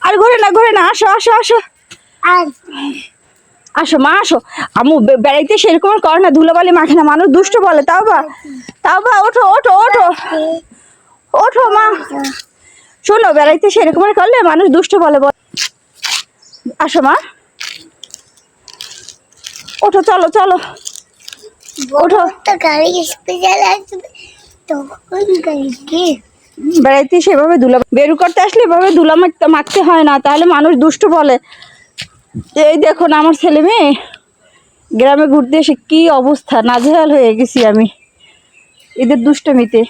আর ঘুরে না আসো আসো আসো আসো মা আসো। আম্মু বেড়াইতে সেরকম কর না, ধুলোবালি মাখে না, মানুষ দুষ্ট বলে। তাও বা ওঠো ওঠো ওঠো ওঠো মা। শোনো, বেড়াইতে সেরকম করলে মানুষ দুষ্ট বলে। আসো মা, ওঠো, চলো চলো ওঠো। বেড়াইতে সেভাবে ধুলা বের করতে আসলে এভাবে ধুলা মাখতে হয় না, তাহলে মানুষ দুষ্ট বলে। এই দেখো না আমার ছেলে মেয়ে, গ্রামে ঘুরতে এসে কি অবস্থা, নাজেহাল হয়ে গেছি আমি এদের দুষ্টমিতে।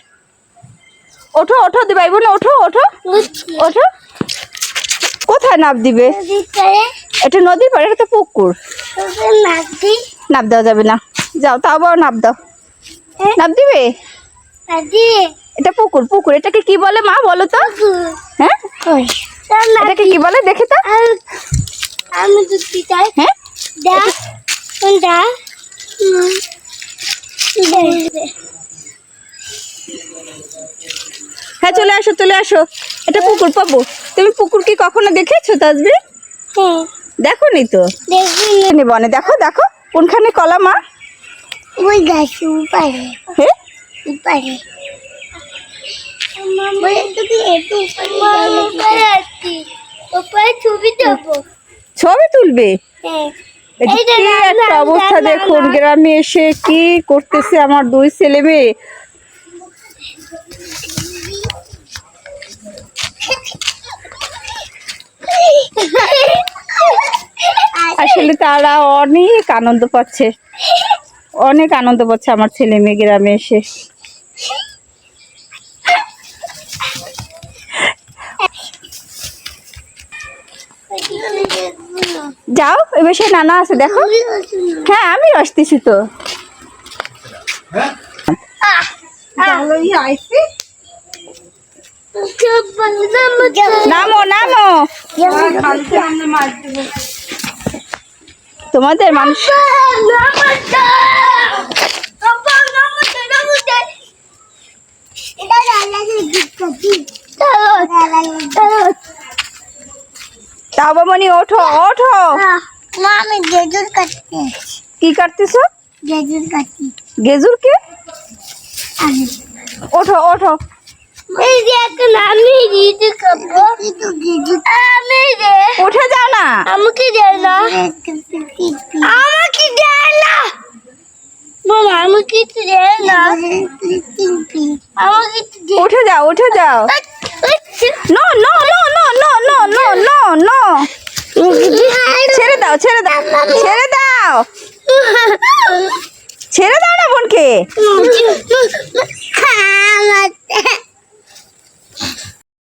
ওঠো ওঠো ভাই বোন, ওঠো ওঠো ওঠো। কোথায় নাপ দিবে? এটা নদীর পাড়ে, এটা তো পুকুর। নাপ দেওয়া যাবে না, যাও। তাও বা নাপ দাও, নাপ দিবে? এটা পুকুর, পুকুর। এটাকে কি বলে মা বলো তো? হ্যাঁ, এটাকে কি বলে দেখে তো? হ্যাঁ, চলে আসো চলে আসো। এটা পুকুর পাবো। তুমি পুকুর কি কখনো দেখেছো তাজবি? দেখো নি তো, বনে দেখো দেখো কোনখানে কলা মা? ওই গাছ উপরে। হ্যাঁ উপরে। ছবি তুলবে? একটা অবস্থা দেখুন, গ্রামে এসে কি করতেছে আমার দুই ছেলে মেয়ে। আসলে তারা অনেক আনন্দ পাচ্ছে, অনেক আনন্দ পাচ্ছে আমার ছেলে মেয়ে গ্রামে এসে। যাও, এবার সে নানা আছে দেখো। হ্যাঁ, আমি আসতেছি তো। নামো নামো, তোমাদের মানুষ। তাবামণি ওঠো ওঠো। আমি গেজুর কাটতে। কি কাটতেছো? গেজুর কাটছি। গেজুর কি? ওঠো ওঠো। এই যে একটা আমি গেজুর কাটবো। আমি রে। উঠে যাও না। আমাকে দে না। আমাকে দে না। মামা আমাকে দে না। আমাকে দে। উঠে যাও উঠে যাও। No no no no no no no no no. ছেড়ে দাও ছেড়ে দাও ছেড়ে দাও, ছেড়ে দাও না বোনকে।